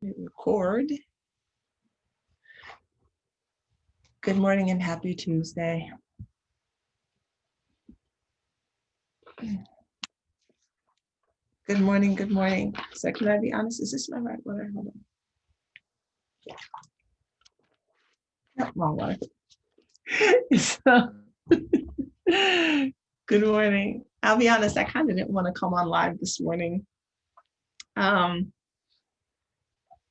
Record. Good morning and happy Tuesday. Good morning, good morning. So can I be honest? Is this my right water? Hold on. No, wrong water. So, good morning. I'll be honest, I kind of didn't want to come on live this morning.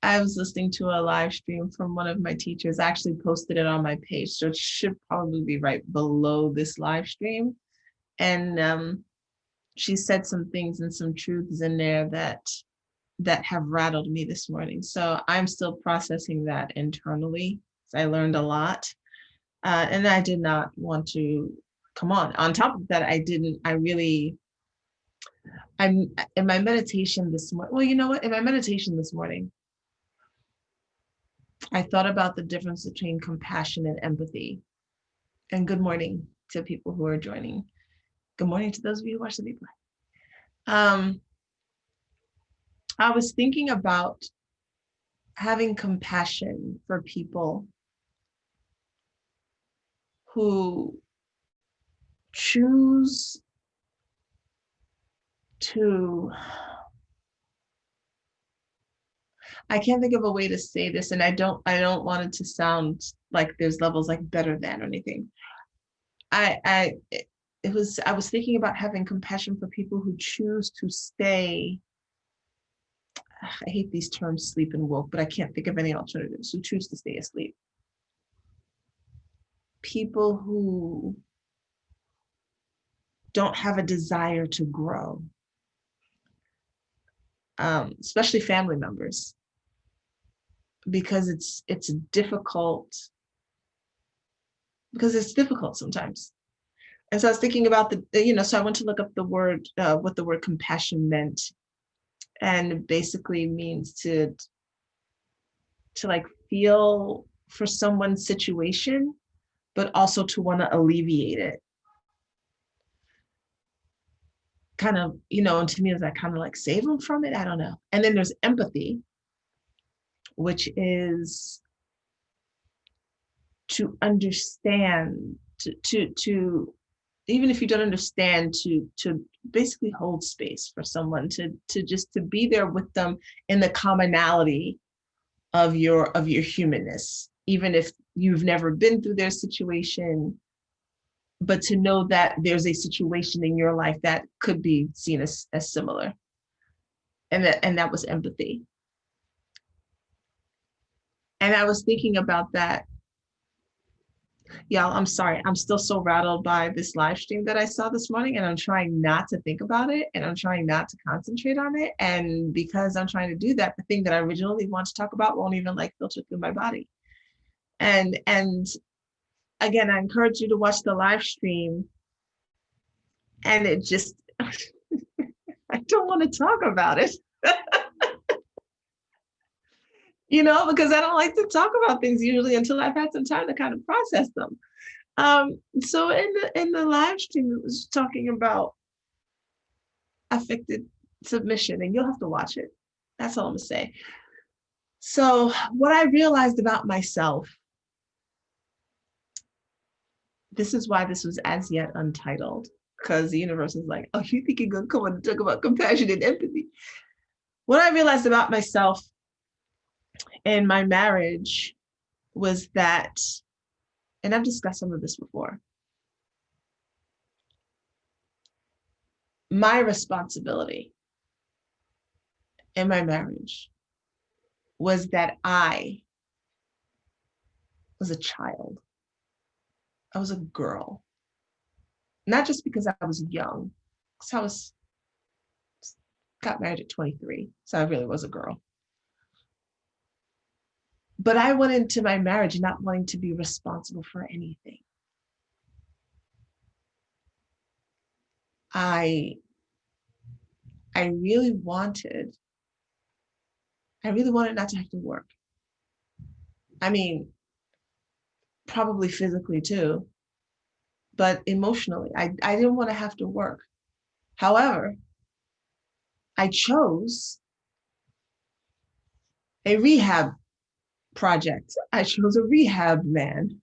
I was listening to a live stream from one of my teachers. I actually posted it on my page, so it should probably be right below this live stream. And she said some things and some truths in there that have rattled me this morning. So I'm still processing that internally. So I learned a lot. And I did not want to come on. On top of that, I'm in my meditation this morning. Well, you know what? In my meditation this morning, I thought about the difference between compassion and empathy. And good morning to people who are joining. Good morning to those of you who watch the replay. I was thinking about having compassion for people who choose to, I can't think of a way to say this, and I don't want it to sound like there's levels like better than or anything. I was thinking about having compassion for people who choose to stay. I hate these terms, sleep and woke, but I can't think of any alternatives. Who choose to stay asleep. People who don't have a desire to grow, especially family members, because it's difficult sometimes. And so I was thinking about so I went to look up the word, what the word compassion meant, and it basically means to like feel for someone's situation, but also to want to alleviate it. Kind of, and to me, is that kind of like save them from it? I don't know. And then there's empathy, which is to understand, to even if you don't understand, to basically hold space for someone, to just to be there with them in the commonality of your humanness, even if you've never been through their situation, but to know that there's a situation in your life that could be seen as similar. And that was empathy. And I was thinking about that. Y'all, I'm sorry. I'm still so rattled by this live stream that I saw this morning, and I'm trying not to think about it, and I'm trying not to concentrate on it. And because I'm trying to do that, the thing that I originally want to talk about won't even like filter through my body. And again, I encourage you to watch the live stream. And it just, I don't want to talk about it. Because I don't like to talk about things usually until I've had some time to kind of process them. So in the live stream, it was talking about affected submission, and you'll have to watch it. That's all I'm gonna say. So what I realized about myself, this is why this was as yet untitled, because the universe is like, oh, you think you're gonna come on and talk about compassion and empathy? What I realized about myself in my marriage was that, and I've discussed some of this before, my responsibility in my marriage was that I was a child. I was a girl. Not just because I was young, because got married at 23, so I really was a girl. But I went into my marriage not wanting to be responsible for anything. I really wanted not to have to work. I mean, probably physically too, but emotionally, I didn't want to have to work. However, I chose, a rehab project. I chose a rehab man.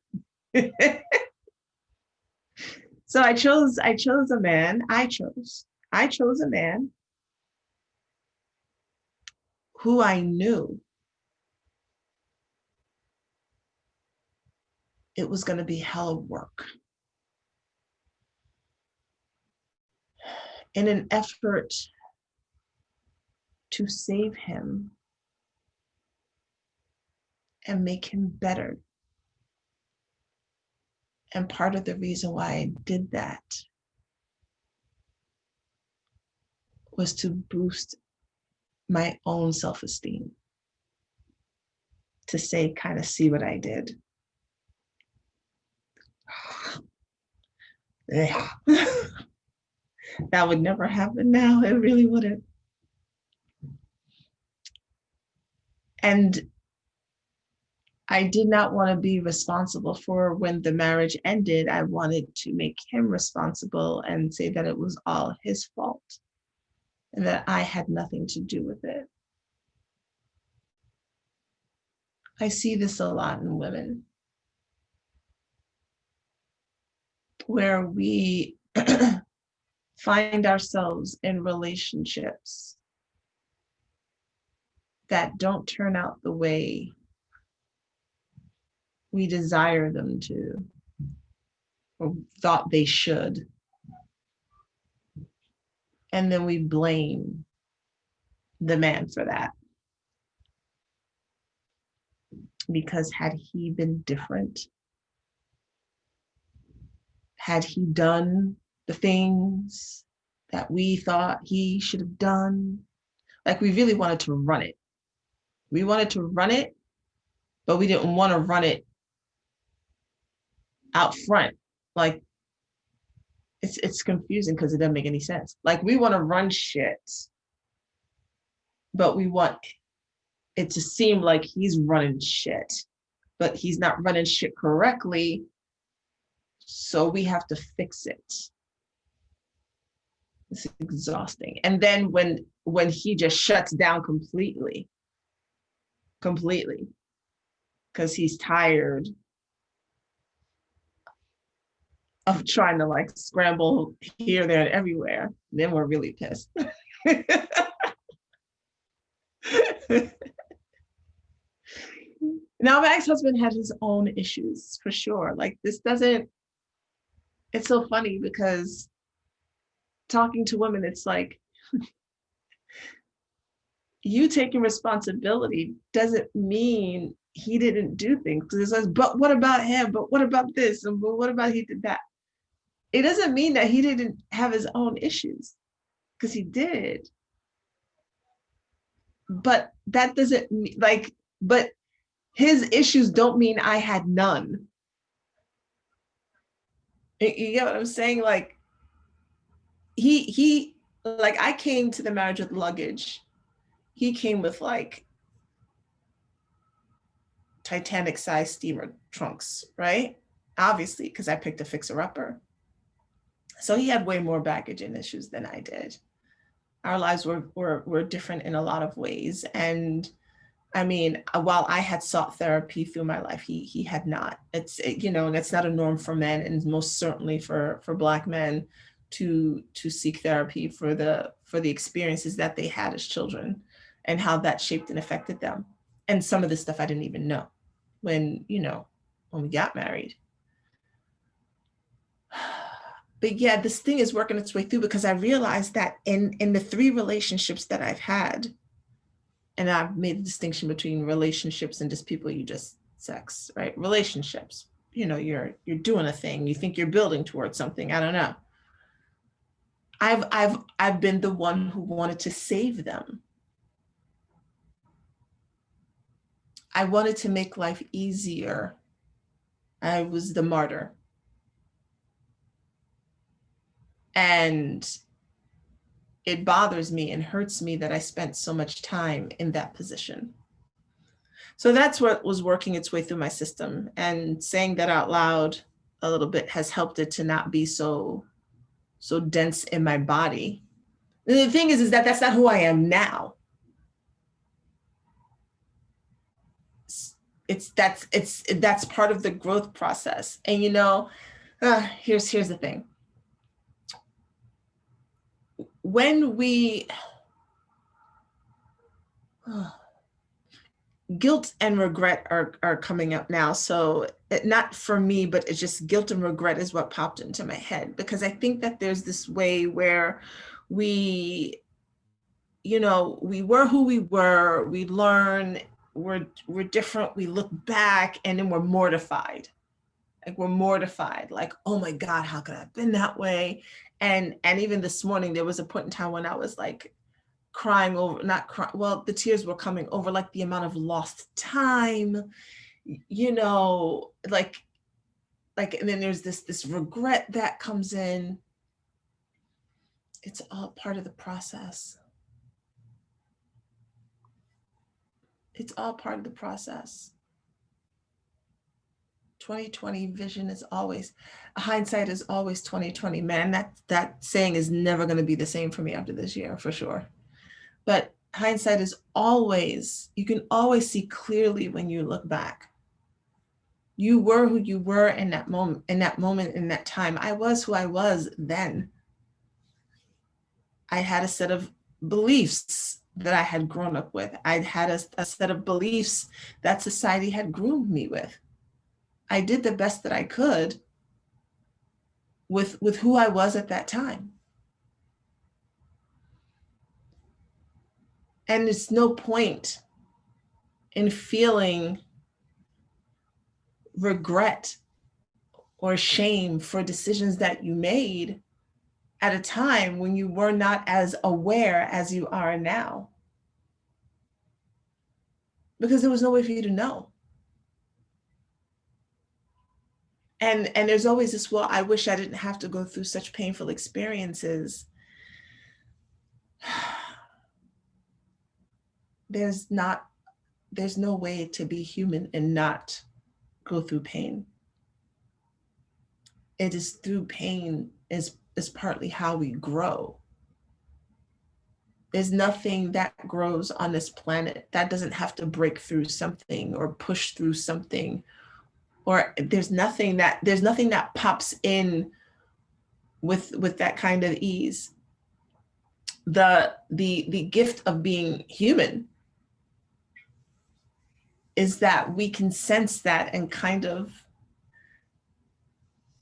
So I chose a man. I chose a man who I knew it was going to be hell of work in an effort to save him and make him better. And part of the reason why I did that was to boost my own self-esteem, to say, kind of see what I did. Yeah. That would never happen now. It really wouldn't. And I did not want to be responsible for when the marriage ended. I wanted to make him responsible and say that it was all his fault and that I had nothing to do with it. I see this a lot in women, where we find ourselves in relationships that don't turn out the way we desire them to or thought they should. And then we blame the man for that. Because had he been different, had he done the things that we thought he should have done, like we really wanted to run it. We wanted to run it, but we didn't want to run it out front. Like it's confusing because it doesn't make any sense. Like we want to run shit, but we want it to seem like he's running shit, but he's not running shit correctly. So we have to fix it. It's exhausting. And then when he just shuts down completely, because he's tired of trying to like scramble here, there, and everywhere, then we're really pissed. Now, my ex-husband had his own issues for sure. Like this doesn't, it's so funny because talking to women, it's like you taking responsibility doesn't mean he didn't do things. Because it says, but what about him? But what about this? And but what about he did that? It doesn't mean that he didn't have his own issues, because he did. But that doesn't mean like, but his issues don't mean I had none. You get what I'm saying? Like he like I came to the marriage with luggage. He came with like Titanic size steamer trunks, right? Obviously, because I picked a fixer-upper. So he had way more baggage and issues than I did. Our lives were different in a lot of ways. And I mean, while I had sought therapy through my life, he had not. And that's not a norm for men, and most certainly for Black men to seek therapy for the experiences that they had as children and how that shaped and affected them. And some of this stuff I didn't even know when we got married. But yeah, this thing is working its way through, because I realized that in the 3 relationships that I've had, and I've made the distinction between relationships and just people you just sex, right? Relationships, you're doing a thing, you think you're building towards something. I don't know. I've been the one who wanted to save them. I wanted to make life easier. I was the martyr. And it bothers me and hurts me that I spent so much time in that position. So that's what was working its way through my system, and saying that out loud a little bit has helped it to not be so dense in my body. And the thing is that that's not who I am now. That's part of the growth process. And here's the thing. When we guilt and regret are coming up now. So not for me, but it's just guilt and regret is what popped into my head, because I think that there's this way where we, we were who we were, we learn, we're different, we look back, and then we're mortified. Like we're mortified, like, oh my God, how could I have been that way? And even this morning, there was a point in time when I was like crying over, not crying, well, the tears were coming over like the amount of lost time, like, and then there's this regret that comes in. It's all part of the process. It's all part of the process. 2020 vision is always, hindsight is always 2020. Man, that saying is never going to be the same for me after this year, for sure. But hindsight is always, you can always see clearly when you look back. You were who you were in that moment, in that time. I was who I was then. I had a set of beliefs that I had grown up with. I had a set of beliefs that society had groomed me with. I did the best that I could with who I was at that time. And it's no point in feeling regret or shame for decisions that you made at a time when you were not as aware as you are now. Because there was no way for you to know. And there's always this, well, I wish I didn't have to go through such painful experiences. There's no way to be human and not go through pain. It is through pain is partly how we grow. There's nothing that grows on this planet that doesn't have to break through something or push through something, or there's nothing that pops in with that kind of ease. The gift of being human is that we can sense that and kind of,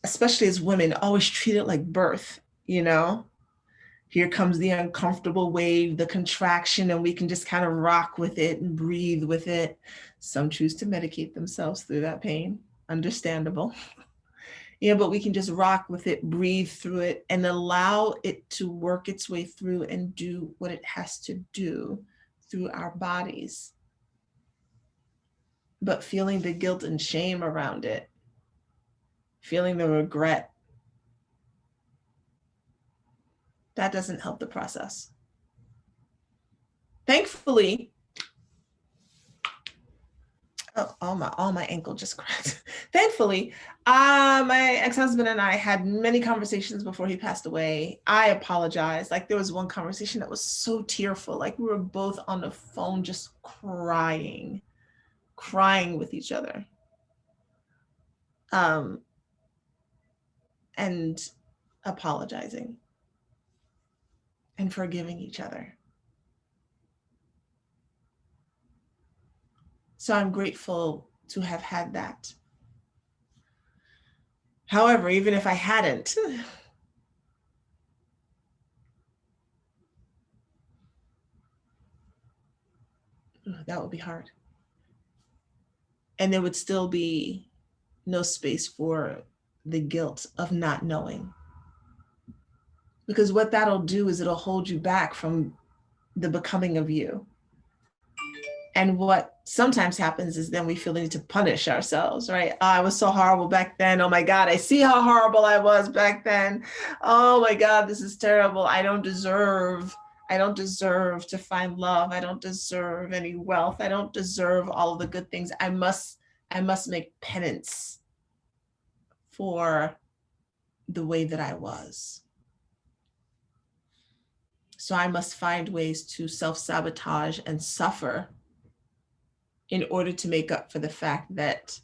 especially as women, always treat it like birth, Here comes the uncomfortable wave, the contraction, and we can just kind of rock with it and breathe with it. Some choose to medicate themselves through that pain, understandable. But we can just rock with it, breathe through it, and allow it to work its way through and do what it has to do through our bodies. But feeling the guilt and shame around it, feeling the regret, that doesn't help the process. Thankfully, all my ankle just cracked. Thankfully, my ex-husband and I had many conversations before he passed away. I apologized. Like, there was one conversation that was so tearful. Like, we were both on the phone just crying with each other. And apologizing and forgiving each other. So I'm grateful to have had that. However, even if I hadn't, that would be hard. And there would still be no space for the guilt of not knowing. Because what that'll do is it'll hold you back from the becoming of you. And what sometimes happens is then we feel the need to punish ourselves, right? Oh, I was so horrible back then. Oh my God, I see how horrible I was back then. Oh my God, this is terrible. I don't deserve to find love. I don't deserve any wealth. I don't deserve all of the good things. I must make penance for the way that I was. So I must find ways to self-sabotage and suffer in order to make up for the fact that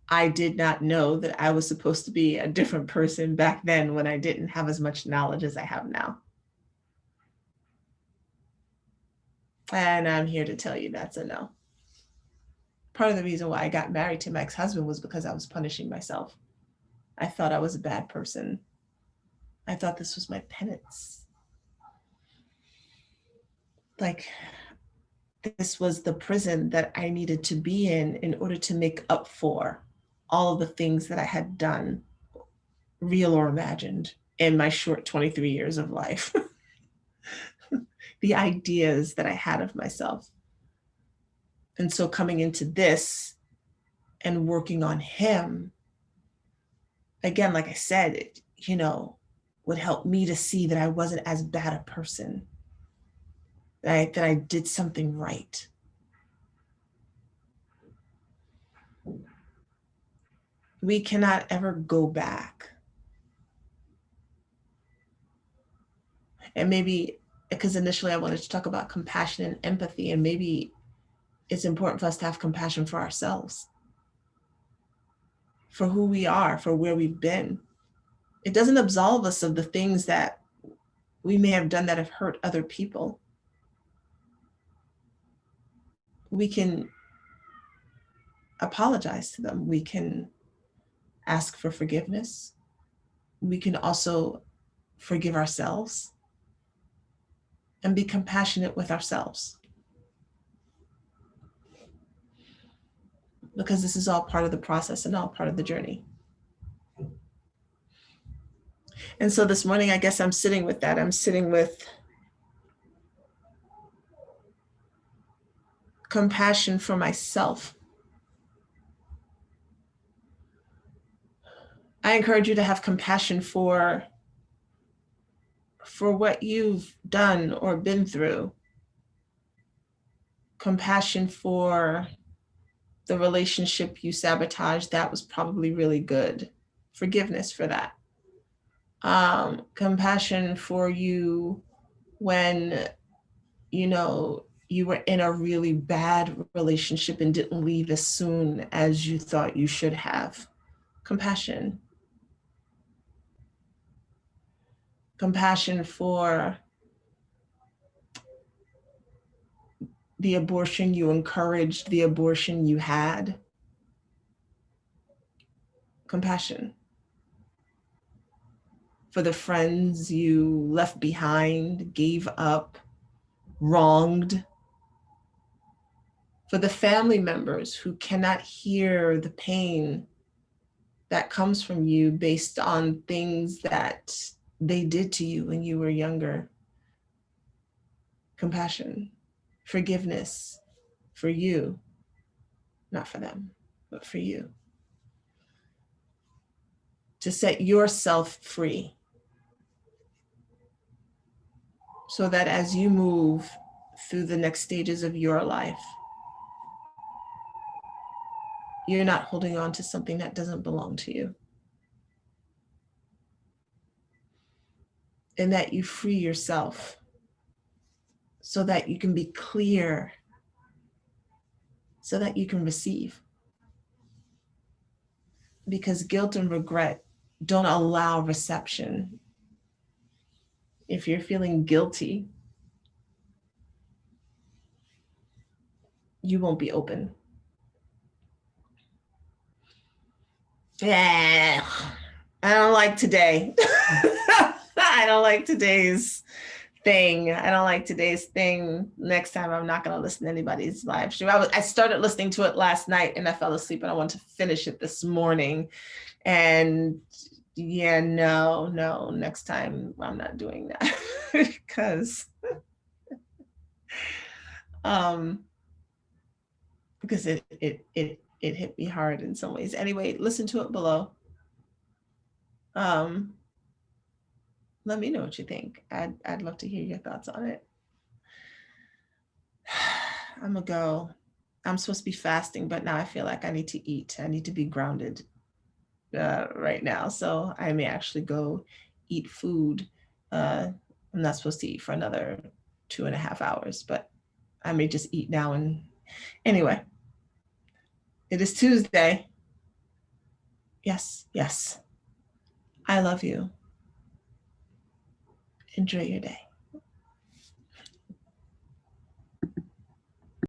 I did not know that I was supposed to be a different person back then when I didn't have as much knowledge as I have now. And I'm here to tell you that's a no. Part of the reason why I got married to my ex-husband was because I was punishing myself. I thought I was a bad person. I thought this was my penance. Like, this was the prison that I needed to be in order to make up for all of the things that I had done, real or imagined, in my short 23 years of life. The ideas that I had of myself. And so coming into this and working on him, again, like I said, it, would help me to see that I wasn't as bad a person, that I did something right. We cannot ever go back. And maybe, because initially I wanted to talk about compassion and empathy, and maybe it's important for us to have compassion for ourselves, for who we are, for where we've been. It doesn't absolve us of the things that we may have done that have hurt other people. We can apologize to them. We can ask for forgiveness. We can also forgive ourselves and be compassionate with ourselves. Because this is all part of the process and all part of the journey. And so this morning, I guess I'm sitting with that. I'm sitting with compassion for myself. I encourage you to have compassion for what you've done or been through. Compassion for the relationship you sabotaged. That was probably really good. Forgiveness for that. Compassion for you when, you were in a really bad relationship and didn't leave as soon as you thought you should have. Compassion. Compassion for the abortion you encouraged, the abortion you had. Compassion. For the friends you left behind, gave up, wronged. For the family members who cannot hear the pain that comes from you based on things that they did to you when you were younger. Compassion, forgiveness for you, not for them, but for you. To set yourself free so that as you move through the next stages of your life, you're not holding on to something that doesn't belong to you. And that you free yourself so that you can be clear, so that you can receive. Because guilt and regret don't allow reception. If you're feeling guilty, you won't be open. Yeah, I don't like today. I don't like today's thing. I don't like today's thing. Next time, I'm not going to listen to anybody's live stream. I started listening to it last night and I fell asleep and I want to finish it this morning. And yeah, no, next time I'm not doing that because it hit me hard in some ways. Anyway, listen to it below. Let me know what you think. I'd love to hear your thoughts on it. I'm gonna go. I'm supposed to be fasting, but now I feel like I need to eat. I need to be grounded right now. So I may actually go eat food. I'm not supposed to eat for another 2.5 hours, but I may just eat now and Anyway, it is Tuesday. Yes, yes. I love you. Enjoy your day.